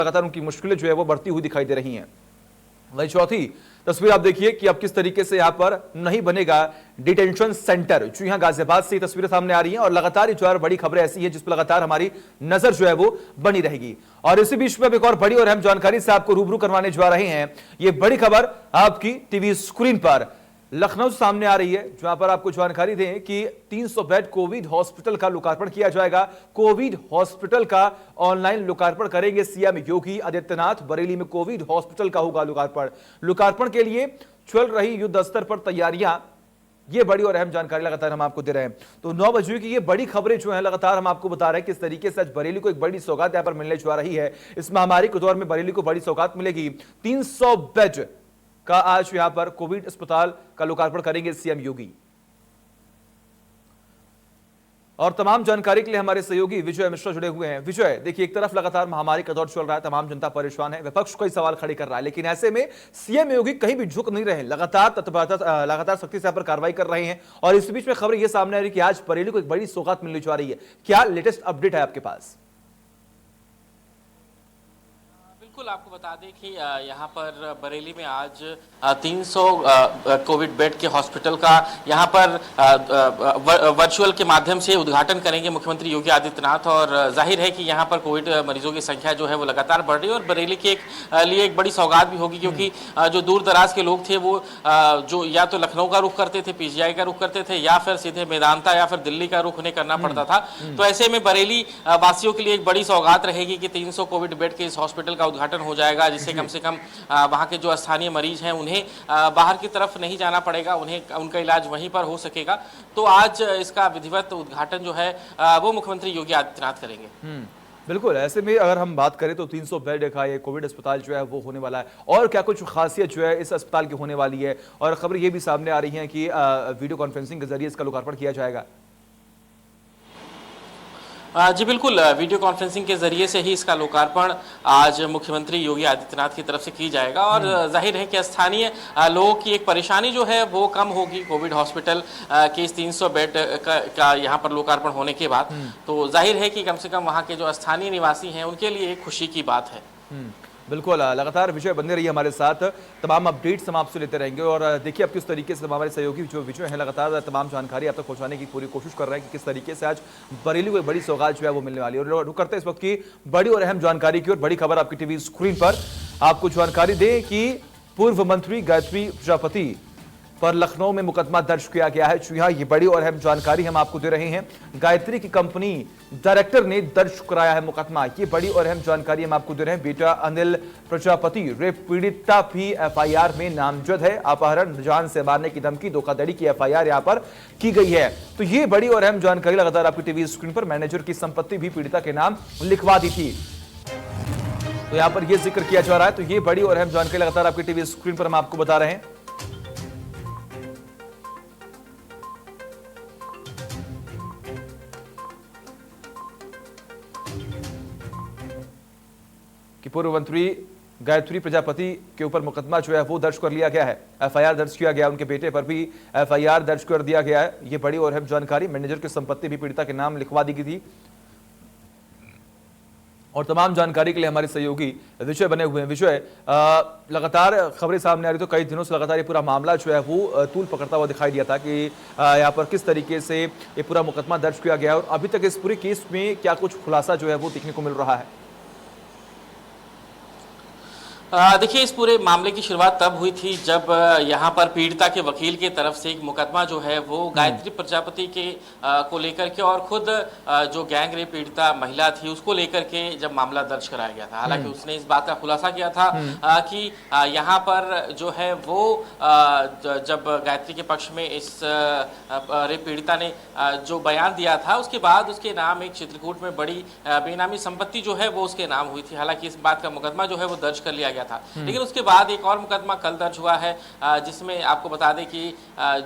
लगातार उनकी मुश्किलें जो है वो बढ़ती हुई दिखाई दे रही हैं। वही चौथी तस्वीर आप देखिए कि अब किस तरीके से यहां पर नहीं बनेगा डिटेंशन सेंटर। जी हां, गाजियाबाद से तस्वीरें सामने आ रही हैं और लगातार जो है बड़ी खबरें ऐसी हैं जिस पर लगातार हमारी नजर जो है वो बनी रहेगी। और इसी बीच में एक और बड़ी और अहम जानकारी से आपको रूबरू करवाने जा रहे हैं। ये बड़ी खबर आपकी टीवी स्क्रीन पर लखनऊ से सामने आ रही है, जहां पर आपको जानकारी दें कि 300 बेड कोविड हॉस्पिटल का लोकार्पण किया जाएगा। कोविड हॉस्पिटल का ऑनलाइन लोकार्पण करेंगे सीएम योगी आदित्यनाथ। बरेली में कोविड हॉस्पिटल का होगा लोकार्पण। लोकार्पण के लिए चल रही युद्ध स्तर पर तैयारियां, ये बड़ी और अहम जानकारी लगातार हम आपको दे रहे हैं। तो 9 बजे की ये बड़ी खबरें जो है लगातार हम आपको बता रहे हैं किस तरीके से आज बरेली को एक बड़ी सौगात यहां पर मिलने जा रही है। इस महामारी के दौर में बरेली को बड़ी सौगात मिलेगी। 300 बेड का आज यहां पर कोविड अस्पताल का लोकार्पण करेंगे सीएम योगी। और तमाम जानकारी के लिए हमारे सहयोगी विजय मिश्रा जुड़े हुए हैं। विजय, देखिए एक तरफ लगातार महामारी का दौर चल रहा है, तमाम जनता परेशान है, विपक्ष कई सवाल खड़े कर रहा है, लेकिन ऐसे में सीएम योगी कहीं भी झुक नहीं रहे, लगातार सख्ती से पर कार्रवाई कर रहे हैं। और इस बीच में खबर यह सामने आ रही है कि आज बरेली को एक बड़ी सौगात मिलने जा रही है। क्या लेटेस्ट अपडेट है आपके पास? बिल्कुल, आपको बता दें कि यहाँ पर बरेली में आज 300 कोविड बेड के हॉस्पिटल का यहाँ पर वर्चुअल के माध्यम से उद्घाटन करेंगे मुख्यमंत्री योगी आदित्यनाथ। और जाहिर है कि यहाँ पर कोविड मरीजों की संख्या जो है वो लगातार बढ़ रही है और बरेली के लिए एक बड़ी सौगात भी होगी, क्योंकि जो दूर दराज के लोग थे वो जो या तो लखनऊ का रुख करते थे, पीजीआई का रुख करते थे, या फिर सीधे मेदांता या फिर दिल्ली का रुख उन्हें करना पड़ता था। तो ऐसे में बरेली वासियों के लिए एक बड़ी सौगात रहेगी कि 300 कोविड बेड के इस हॉस्पिटल का उद्घाटन हो जाएगा, जिससे कम से कम वहां के जो स्थानीय मरीज हैं उन्हें बाहर की तरफ नहीं जाना पड़ेगा, उन्हें उनका इलाज वहीं पर हो सकेगा। तो आज इसका विधिवत उद्घाटन जो है वो मुख्यमंत्री योगी आदित्यनाथ करेंगे। बिल्कुल, ऐसे में अगर हम बात करें तो 300 बेड का ये कोविड अस्पताल जो है वो होने वाला है। और क्या कुछ खासियत जो है इस अस्पताल की होने वाली है? और खबर ये भी सामने आ रही है कि वीडियो कॉन्फ्रेंसिंग के जरिए इसका लोकार्पण किया जाएगा। जी बिल्कुल, वीडियो कॉन्फ्रेंसिंग के जरिए से ही इसका लोकार्पण आज मुख्यमंत्री योगी आदित्यनाथ की तरफ से की जाएगा। और जाहिर है कि स्थानीय लोगों की एक परेशानी जो है वो कम होगी कोविड हॉस्पिटल के इस 300 बेड का यहाँ पर लोकार्पण होने के बाद। तो जाहिर है कि कम से कम वहाँ के जो स्थानीय निवासी हैं उनके लिए एक खुशी की बात है। बिल्कुल, लगातार विजय बने रही हमारे साथ, तमाम अपडेट्स हम आपसे लेते रहेंगे। और देखिए अब किस तरीके से हमारे सहयोगी जो विजय हैं लगातार तमाम जानकारी आप तक पहुंचाने की पूरी कोशिश कर रहे हैं कि किस तरीके से आज बरेली को एक बड़ी सौगात जो है वो मिलने वाली है। और रुक करते हैं इस वक्त की बड़ी और अहम जानकारी की और बड़ी खबर आपकी टीवी स्क्रीन पर। आपको जानकारी दें कि पूर्व मंत्री गायत्री प्रजापति पर लखनऊ में मुकदमा दर्ज किया गया है। जी हां, ये बड़ी और अहम जानकारी हम आपको दे रहे हैं। गायत्री की कंपनी डायरेक्टर ने दर्ज कराया है मुकदमा। ये बड़ी और अहम जानकारी हम आपको दे रहे हैं। बेटा अनिल प्रजापति रेप पीड़िता भी एफआईआर में नामजद है। अपहरण, जान से मारने की धमकी, धोखाधड़ी की एफआईआर यहां पर की गई है। तो ये बड़ी और अहम जानकारी लगातार आपकी टीवी स्क्रीन पर। मैनेजर की संपत्ति भी पीड़िता के नाम लिखवा दी थी, तो यहां पर यह जिक्र किया जा रहा है। तो ये बड़ी और अहम जानकारी लगातार आपकी टीवी स्क्रीन पर हम आपको बता रहे हैं। कि पूर्व मंत्री गायत्री प्रजापति के ऊपर मुकदमा जो है वो दर्ज कर लिया गया है। एफआईआर दर्ज किया गया, उनके बेटे पर भी एफआईआर दर्ज कर दिया गया है। ये बड़ी और अहम जानकारी। मैनेजर की संपत्ति भी पीड़िता के नाम लिखवा दी गई थी। और तमाम जानकारी के लिए हमारे सहयोगी विजय बने हुए हैं। विजय, लगातार खबरें सामने आ रही, तो कई दिनों से लगातार ये पूरा मामला जो है वो तूल पकड़ता हुआ दिखाई दिया था कि यहाँ पर किस तरीके से ये पूरा मुकदमा दर्ज किया गया और अभी तक इस पूरे केस में क्या कुछ खुलासा जो है वो देखने को मिल रहा है? देखिए, इस पूरे मामले की शुरुआत तब हुई थी जब यहाँ पर पीड़िता के वकील की तरफ से एक मुकदमा जो है वो गायत्री प्रजापति के को लेकर के और खुद जो गैंग रेप पीड़िता महिला थी उसको लेकर के जब मामला दर्ज कराया गया था। हालांकि उसने इस बात का खुलासा किया था कि यहाँ पर जो है वो जब गायत्री के पक्ष में इस रेप पीड़िता ने जो बयान दिया था उसके बाद उसके नाम एक चित्रकूट में बड़ी बेनामी संपत्ति जो है वो उसके नाम हुई थी। हालांकि इस बात का मुकदमा जो है वो दर्ज कर लिया गया गया था। लेकिन उसके बाद एक और मुकदमा कल दर्ज हुआ है, जिसमें आपको बता दें कि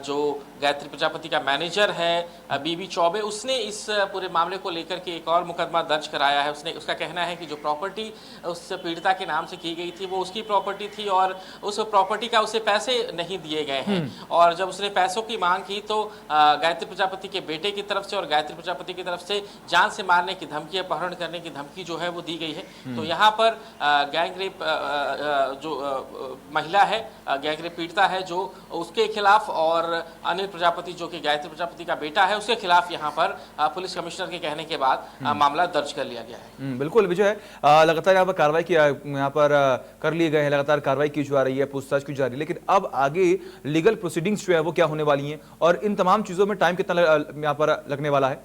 जो गायत्री प्रजापति का मैनेजर है बीबी चौबे, उसने इस पूरे मामले को लेकर के एक और मुकदमा दर्ज कराया है। उसका कहना है कि जो प्रॉपर्टी उस पीड़िता के नाम से की गई थी वो उसकी प्रॉपर्टी थी और उस प्रॉपर्टी का उसे पैसे नहीं दिए गए हैं। और जब उसने पैसों की मांग की तो गायत्री प्रजापति के बेटे की तरफ से और गायत्री प्रजापति की तरफ से जान से मारने की धमकी, अपहरण करने की धमकी जो है वो दी गई है। तो यहाँ पर गैंग रेप जो महिला है, गैंग रेप पीड़िता है, जो उसके खिलाफ और अनिल प्रजापति जो कि गायत्री प्रजापति का बेटा है उसके खिलाफ यहाँ पर पुलिस कमिश्नर के कहने के बाद मामला दर्ज कर लिया गया है। बिल्कुल विजय, लगातार यहाँ पर कार्रवाई की, यहाँ पर कर लिए गए हैं, लगातार कार्रवाई की जा रही है, पूछताछ की जा रही है, लेकिन अब आगे लीगल प्रोसीडिंग्स जो है वो क्या होने वाली हैं और इन तमाम चीजों में टाइम कितना यहाँ पर लगने वाला है?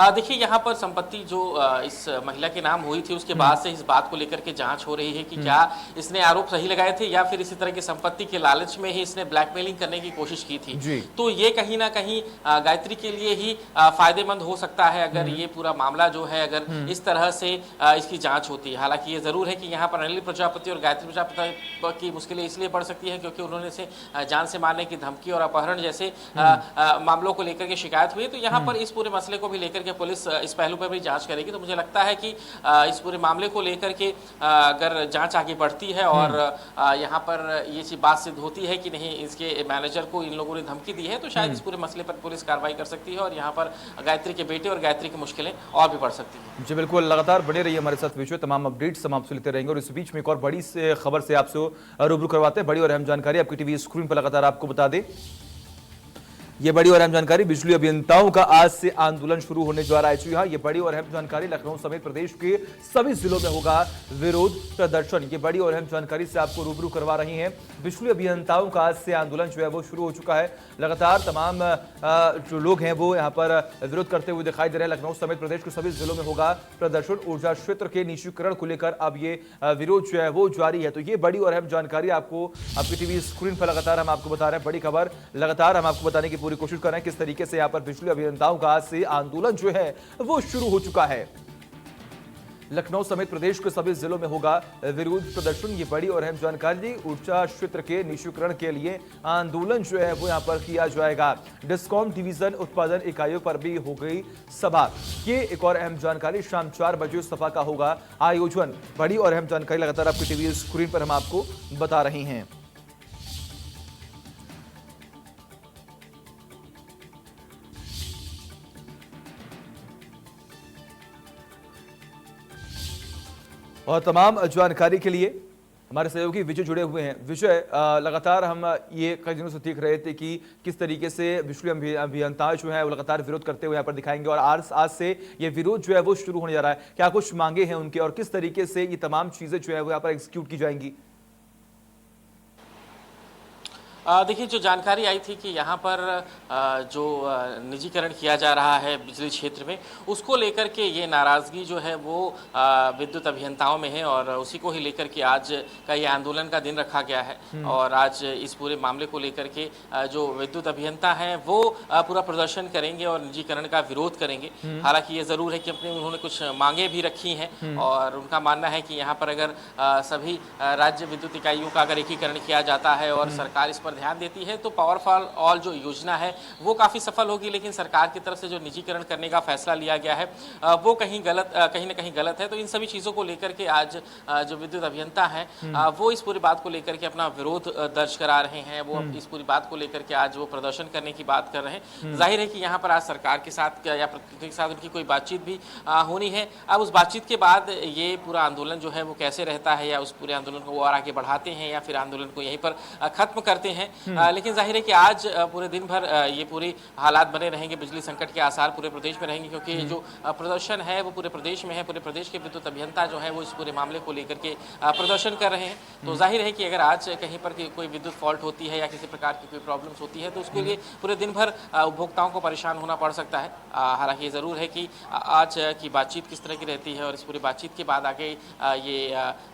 देखिए, यहाँ पर संपत्ति जो इस महिला के नाम हुई थी उसके बाद से इस बात को लेकर के जांच हो रही है कि क्या इसने आरोप सही लगाए थे या फिर इसी तरह की संपत्ति के लालच में ही इसने ब्लैकमेलिंग करने की कोशिश की थी। तो ये कहीं ना कहीं गायत्री के लिए ही फायदेमंद हो सकता है अगर ये पूरा मामला जो है अगर इस तरह से इसकी जांच होती है। हालांकि ये जरूर है कि यहाँ पर अनिल प्रजापति और गायत्री प्रजापति की मुश्किलें इसलिए बढ़ सकती है क्योंकि उन्होंने से जान से मारने की धमकी और अपहरण जैसे मामलों को लेकर के शिकायत हुई है। तो यहाँ पर इस पूरे मसले को भी लेकर के पुलिस इस पहलू पर भी जांच करेगी। तो मुझे लगता है कि इस पूरे मामले को लेकर के अगर जांच आगे बढ़ती है और यहाँ पर ये चीज बात सिद्ध होती है कि नहीं इसके मैनेजर को इन लोगों ने धमकी दी है तो शायद इस पूरे मसले पर पुलिस कार्रवाई कर सकती है और यहाँ पर गायत्री के बेटे और गायत्री की मुश्किलें और भी बढ़ सकती है। जी बिल्कुल, लगातार बने रहिए हमारे साथ विषय, तमाम अपडेट्स हम आपसे लेते रहेंगे और इस बीच में एक और बड़ी से खबर से आपसे रूबरू करवाते हैं। बड़ी और अहम जानकारी आपकी टीवी स्क्रीन पर लगातार आपको बता दें। ये बड़ी और अहम जानकारी, बिजली अभियंताओं का आज से आंदोलन शुरू होने जा रहा है। जी हाँ, ये बड़ी और अहम जानकारी, लखनऊ समेत प्रदेश के सभी जिलों में होगा विरोध प्रदर्शन। ये बड़ी और अहम जानकारी से आपको रूबरू करवा रही हैं। बिजली अभियंताओं का आज से आंदोलन जो है वो शुरू हो चुका है। लगातार तमाम जो लोग हैं वो यहाँ पर विरोध करते हुए दिखाई दे रहे हैं। लखनऊ समेत प्रदेश के सभी जिलों में होगा प्रदर्शन। ऊर्जा क्षेत्र के निजीकरण को लेकर अब ये विरोध जो है वो जारी है। तो ये बड़ी और अहम जानकारी आपको आपकी टीवी स्क्रीन पर लगातार हम आपको बता रहे हैं। बड़ी खबर लगातार हम आपको बताने की पूरी कोशिश कर रहे हैं किस तरीके से यहां पर बिजली अभियंताओं का आज से आंदोलन जो है वो शुरू हो चुका है। लखनऊ समेत प्रदेश के सभी जिलों में होगा विरोध प्रदर्शन। ये बड़ी और अहम जानकारी, ऊर्जा क्षेत्र के निजीकरण के लिए आंदोलन जो है वो यहां पर किया जाएगा। डिस्कॉम डिवीजन उत्पादन इकाइयों पर भी हो गई सभा। ये एक और अहम जानकारी, शाम 4 बजे सभा का होगा आयोजन। बड़ी और अहम जानकारी लगातार आपकी टीवी स्क्रीन पर हम आपको बता रहे हैं। और तमाम जानकारी के लिए हमारे सहयोगी विजय जुड़े हुए हैं। विजय, लगातार हम ये कई दिनों से देख रहे थे कि किस तरीके से बिजली अभियंता जो है वो लगातार विरोध करते हुए यहाँ पर दिखाएंगे और आज से ये विरोध जो है वो शुरू होने जा रहा है। क्या कुछ मांगे हैं उनके और किस तरीके से ये तमाम चीजें जो है वो यहाँ पर एग्जीक्यूट की जाएंगी? देखिए, जो जानकारी आई थी कि यहाँ पर जो निजीकरण किया जा रहा है बिजली क्षेत्र में, उसको लेकर के ये नाराज़गी जो है वो विद्युत अभियंताओं में है और उसी को ही लेकर के आज का ये आंदोलन का दिन रखा गया है। और आज इस पूरे मामले को लेकर के जो विद्युत अभियंता हैं वो पूरा प्रदर्शन करेंगे और निजीकरण का विरोध करेंगे। हालांकि ये ज़रूर है कि उन्होंने कुछ मांगे भी रखी हैं और उनका मानना है कि यहाँ पर अगर सभी राज्य विद्युत इकाइयों का अगर एकीकरण किया जाता है और सरकार इस ध्यान देती है तो पावर फॉर ऑल जो योजना है वो काफी सफल होगी। लेकिन सरकार की तरफ से जो निजीकरण करने का फैसला लिया गया है वो कहीं ना कहीं गलत है। तो इन सभी चीजों को लेकर के आज जो विद्युत अभियंता हैं वो इस पूरी बात को लेकर के अपना विरोध दर्ज करा रहे हैं। वो इस पूरी बात को लेकर के आज वो प्रदर्शन करने की बात कर रहे हैं। जाहिर है कि यहाँ पर आज सरकार के साथ या प्रतिनिधि के साथ उनकी कोई बातचीत भी होनी है। अब उस बातचीत के बाद ये पूरा आंदोलन जो है वो कैसे रहता है या उस पूरे आंदोलन को वो और आगे बढ़ाते हैं या फिर आंदोलन को यहीं पर खत्म करते हैं। लेकिन जाहिर है कि आज पूरे दिन भर ये पूरी हालात बने रहेंगे। बिजली संकट के आसार पूरे प्रदेश में रहेंगे क्योंकि जो प्रदर्शन है वो पूरे प्रदेश में है। पूरे प्रदेश के विद्युत अभियंता जो है वो इस पूरे मामले को लेकर के प्रदर्शन कर रहे हैं। तो जाहिर है कि अगर आज कहीं पर कोई विद्युत फॉल्ट होती है या किसी प्रकार की कोई प्रॉब्लम्स होती है तो उसके लिए पूरे दिन भर उपभोक्ताओं को परेशान होना पड़ सकता है। हालांकि ये ज़रूर है कि आज की बातचीत किस तरह की रहती है और इस पूरी बातचीत के बाद आगे ये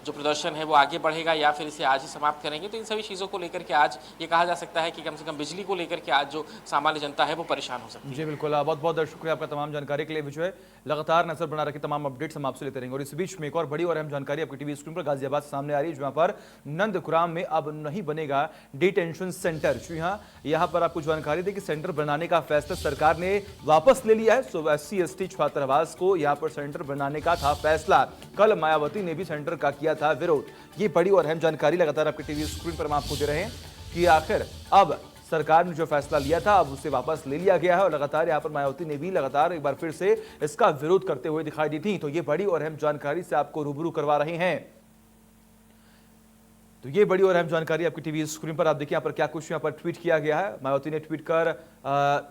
जो प्रदर्शन है वो आगे बढ़ेगा या फिर इसे आज ही समाप्त करेंगे। तो इन सभी चीज़ों को लेकर के आज ये कहा जा सकता है कि कम से कम बिजली को लेकर के आज जो सामान्य जनता है वो परेशान हो सकती है। जी बिल्कुल, बहुत बहुत शुक्रिया आपका तमाम जानकारी के लिए विजय। लगातार नजर बना रखी तमाम अपडेट्स हम आपसे लेते रहेंगे। और इस बीच में एक और बड़ी और अहम जानकारी आपकी टीवी स्क्रीन पर गाजियाबाद से सामने आ रही है, जहां पर नंदग्राम में अब नहीं बनेगा डिटेंशन सेंटर। जी हाँ, यहां पर आपको जानकारी दी कि सेंटर बनाने का फैसला सरकार ने वापस ले लिया है। SC/ST छात्रावास को यहां पर सेंटर बनाने का था फैसला। कल मायावती ने भी सेंटर का किया था विरोध। ये बड़ी और अहम जानकारी लगातार आपकी टीवी स्क्रीन पर हम आपको दे रहे हैं कि आखिर अब सरकार ने जो फैसला लिया था अब उसे वापस ले लिया गया है। और लगातार यहां पर मायावती ने भी लगातार एक बार फिर से इसका विरोध करते हुए दिखाई दी थी। तो ये बड़ी और अहम जानकारी से आपको रूबरू करवा रहे हैं। तो ये बड़ी और अहम जानकारी आपकी टीवी स्क्रीन पर आप देखिए यहाँ पर क्या कुछ यहाँ पर ट्वीट किया गया है। मायावती ने ट्वीट कर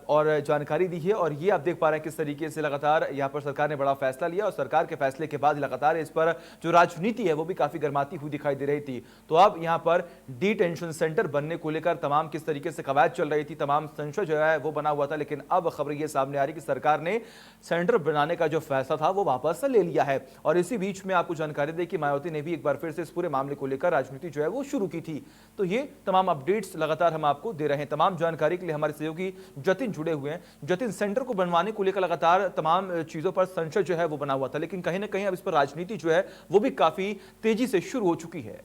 और जानकारी दी है। और ये आप देख पा रहे हैं किस तरीके से लगातार यहाँ पर सरकार ने बड़ा फैसला लिया और सरकार के फैसले के बाद लगातार इस पर जो राजनीति है वो भी काफी गर्माती हुई दिखाई दे रही थी। तो अब यहाँ पर डिटेंशन सेंटर बनने को लेकर तमाम किस तरीके से कवायद चल रही थी, तमाम संशय जो है वो बना हुआ था। लेकिन अब खबर ये सामने आ रही कि सरकार ने सेंटर बनाने का जो फैसला था वो वापस ले लिया है। और इसी बीच में आपको जानकारी दी कि मायावती ने भी एक बार फिर से इस पूरे मामले को लेकर राजनीति जो है वो शुरू की थी। तो ये तमाम अपडेट्स लगातार हम आपको दे रहे हैं। तमाम जानकारी के लिए हमारे सहयोगी जतिन जुड़े हुए हैं। जतिन, सेंटर को बनवाने को लेकर लगातार तमाम चीजों पर संशय जो है वो बना हुआ था, लेकिन कहीं ना कहीं अब इस पर राजनीति जो है वो भी काफी तेजी से शुरू हो चुकी है।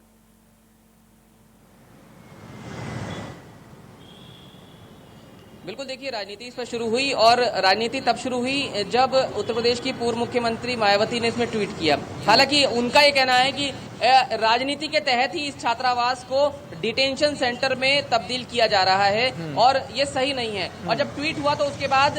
बिल्कुल, देखिए राजनीति इस पर शुरू हुई और राजनीति तब शुरू हुई जब उत्तर प्रदेश की पूर्व मुख्यमंत्री मायावती ने इसमें ट्वीट किया। हालांकि उनका ये कहना है कि राजनीति के तहत ही इस छात्रावास को डिटेंशन सेंटर में तब्दील किया जा रहा है और ये सही नहीं है। और जब ट्वीट हुआ तो उसके बाद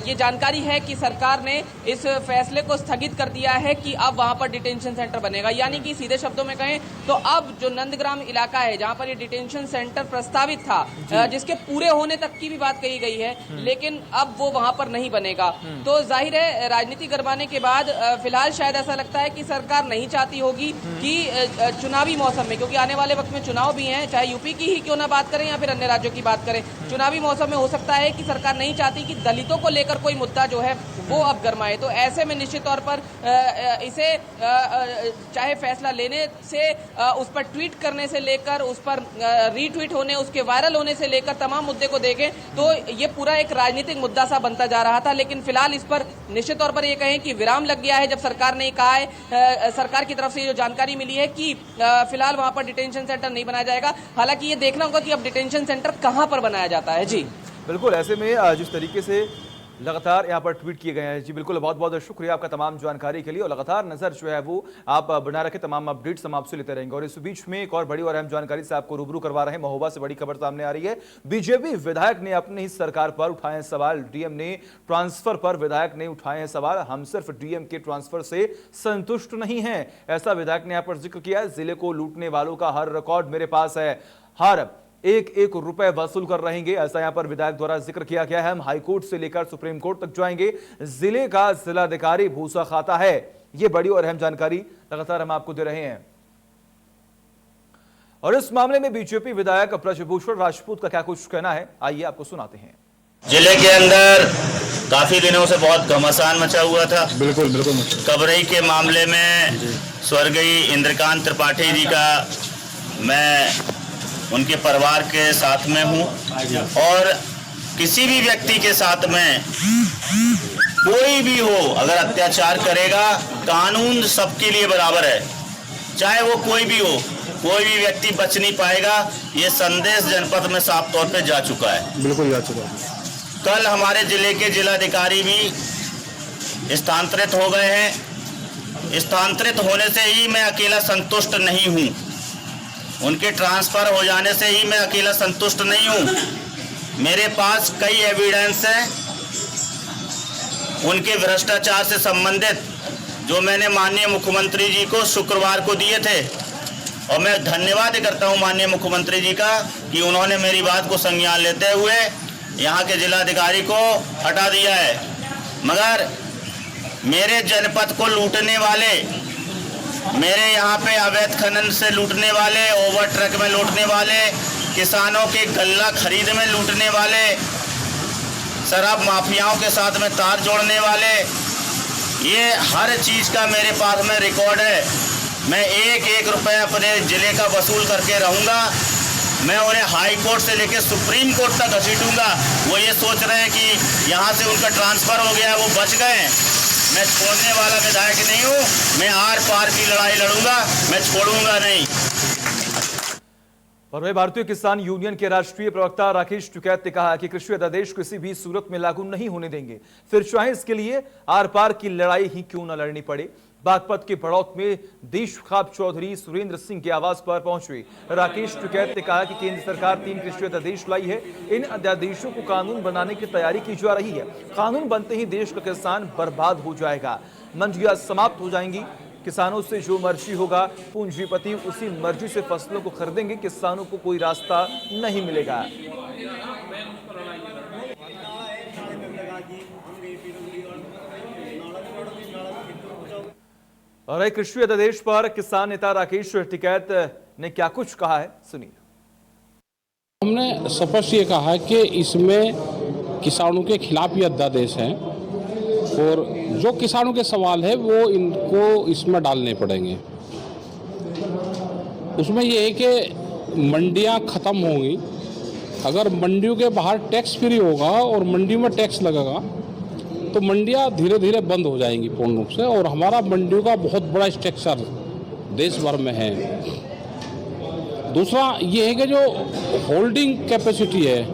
ये जानकारी है कि सरकार ने इस फैसले को स्थगित कर दिया है कि अब वहां पर डिटेंशन सेंटर बनेगा। यानी कि सीधे शब्दों में कहें तो अब जो नंदग्राम इलाका है जहां पर ये डिटेंशन सेंटर प्रस्तावित था, जिसके पूरे होने तक की भी बात कही गई है, लेकिन अब वो वहां पर नहीं बनेगा। तो जाहिर है राजनीति गरमाने के बाद फिलहाल शायद ऐसा लगता है कि सरकार नहीं चाहती होगी कि चुनावी मौसम में, क्योंकि आने वाले वक्त में चुनाव भी हैं, चाहे यूपी की ही क्यों ना बात करें या फिर अन्य राज्यों की बात करें, चुनावी मौसम में हो सकता है कि सरकार नहीं चाहती कि दलितों को लेकर कोई मुद्दा जो है वो अब गरमाए। तो ऐसे में निश्चित तौर पर इसे चाहे फैसला लेने से, उस पर ट्वीट करने से लेकर उस पर रीट्वीट होने, उसके वायरल होने से लेकर तमाम मुद्दे को देखें तो ये पूरा एक राजनीतिक मुद्दा सा बनता जा रहा था। लेकिन फिलहाल इस पर निश्चित तौर पर ये कहें कि विराम लग गया है जब सरकार ने कहा है, सरकार की तरफ से जो जानकारी मिली है कि फिलहाल वहां पर डिटेंशन सेंटर नहीं बनाया जाएगा। हालांकि ये देखना होगा कि अब डिटेंशन सेंटर कहां पर बनाया जाता है। जी बिल्कुल, ऐसे में जिस तरीके से लगातार यहाँ पर ट्वीट किए गए हैं, जी बिल्कुल, बहुत बहुत शुक्रिया आपका तमाम जानकारी के लिए। और लगातार नजर जो है वो आप बना रखे, तमाम अपडेट्स हम आपसे लेते रहेंगे। और इस बीच में एक और बड़ी और अहम जानकारी से आपको रूबरू करवा रहे हैं। महोबा से बड़ी खबर सामने आ रही है। बीजेपी विधायक ने अपनी ही सरकार पर उठाए हैं सवाल। डीएम ने ट्रांसफर पर विधायक ने उठाए हैं सवाल। हम सिर्फ डीएम के ट्रांसफर से संतुष्ट नहीं है, ऐसा विधायक ने यहाँ पर जिक्र किया है। जिले को लूटने वालों का हर रिकॉर्ड मेरे पास है, हर एक रुपए वसूल कर रहेंगे, ऐसा यहां पर विधायक द्वारा जिक्र किया गया है। हम हाईकोर्ट से लेकर सुप्रीम कोर्ट तक जाएंगे, जिले का जिलाधिकारी भूसा खाता है। यह बड़ी और अहम जानकारी लगातार हम आपको दे रहे हैं। और इस मामले में बीजेपी विधायक ब्रजभूषण राजपूत का क्या कुछ कहना है, आइए आपको सुनाते हैं। जिले के अंदर काफी दिनों से बहुत घमासान मचा हुआ था। बिल्कुल बिल्कुल। कबरई के मामले में स्वर्गीय इंद्रकांत त्रिपाठी जी का मैं उनके परिवार के साथ में हूं और किसी भी व्यक्ति के साथ में कोई भी हो अगर अत्याचार करेगा, कानून सबके लिए बराबर है, चाहे वो कोई भी हो, कोई भी व्यक्ति बच नहीं पाएगा। ये संदेश जनपद में साफ तौर पे जा चुका है। बिल्कुल जा चुका है। कल हमारे जिले के जिलाधिकारी भी स्थानांतरित हो गए हैं। स्थानांतरित होने से ही मैं अकेला संतुष्ट नहीं हूं, उनके ट्रांसफर हो जाने से ही मैं अकेला संतुष्ट नहीं हूं। मेरे पास कई एविडेंस हैं उनके भ्रष्टाचार से संबंधित, जो मैंने माननीय मुख्यमंत्री जी को शुक्रवार को दिए थे। और मैं धन्यवाद करता हूं माननीय मुख्यमंत्री जी का कि उन्होंने मेरी बात को संज्ञान लेते हुए यहां के जिलाधिकारी को हटा दिया है। मगर मेरे जनपद को लूटने वाले, मेरे यहाँ पे अवैध खनन से लूटने वाले, ओवर ट्रक में लूटने वाले, किसानों के गल्ला खरीद में लूटने वाले, शराब माफियाओं के साथ में तार जोड़ने वाले, ये हर चीज़ का मेरे पास में रिकॉर्ड है। मैं एक रुपये अपने ज़िले का वसूल करके रहूँगा मैं उन्हें हाई कोर्ट से लेकर सुप्रीम कोर्ट तक घसीटूंगा। वो ये सोच रहे हैं कि यहाँ से उनका ट्रांसफर हो गया, वो बच गए। मैं छोड़ने वाला विधायक नहीं हूँ, मैं आर पार की लड़ाई लड़ूंगा, मैं छोड़ूंगा नहीं। और वही भारतीय किसान यूनियन के राष्ट्रीय प्रवक्ता राकेश टिकैत ने कहा कि कृषि अध्यादेश किसी भी सूरत में लागू नहीं होने देंगे, फिर चाहे इसके लिए आर पार की लड़ाई ही क्यों न लड़नी पड़े। बागपत के बड़ौत में देशखाब चौधरी सुरेंद्र सिंह के आवास पर पहुंचे राकेश टिकैत ने कहा कि केंद्र सरकार 3 कृषि अध्यादेश लाई है। इन अध्यादेशों को कानून बनाने की तैयारी की जा रही है। कानून बनते ही देश का किसान बर्बाद हो जाएगा, मंडियां समाप्त हो जाएंगी, किसानों से जो मर्जी होगा, पूंजीपति उसी मर्जी से फसलों को खरीदेंगे, किसानों को कोई रास्ता नहीं मिलेगा। और एक कृषि अध्यादेश पर किसान नेता राकेश टिकैत ने क्या कुछ कहा है, सुनिए। हमने स्पष्ट ये कहा है कि इसमें किसानों के खिलाफ ये अध्यादेश है और जो किसानों के सवाल है वो इनको इसमें डालने पड़ेंगे। उसमें ये है कि मंडियां ख़त्म होंगी, अगर मंडियों के बाहर टैक्स फ्री होगा और मंडी में टैक्स लगेगा तो मंडियां धीरे धीरे बंद हो जाएंगी पूर्ण रूप से। और हमारा मंडियों का बहुत बड़ा स्ट्रक्चर देश भर में है। दूसरा ये है कि जो होल्डिंग कैपेसिटी है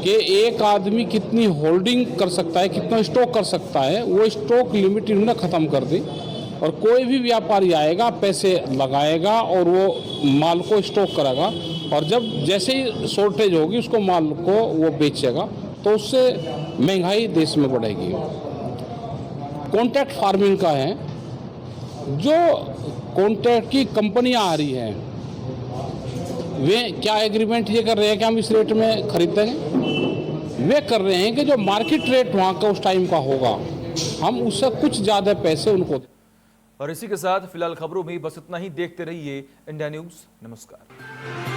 कि एक आदमी कितनी होल्डिंग कर सकता है, कितना स्टॉक कर सकता है, वो स्टॉक लिमिट इन्होंने ख़त्म कर दी। और कोई भी व्यापारी आएगा, पैसे लगाएगा और वो माल को स्टॉक करेगा और जब जैसे ही शॉर्टेज होगी उसको माल को वो बेचेगा, तो उससे महंगाई देश में बढ़ेगी। कॉन्ट्रैक्ट फार्मिंग का है, जो कॉन्ट्रैक्ट की कंपनियां आ रही हैं वे क्या एग्रीमेंट ये कर रहे हैं कि हम इस रेट में खरीदेंगे, वे कर रहे हैं कि जो मार्केट रेट वहाँ का उस टाइम का होगा हम उससे कुछ ज़्यादा पैसे उनको। और इसी के साथ फिलहाल खबरों में बस इतना ही। देखते रहिए इंडिया न्यूज़। नमस्कार।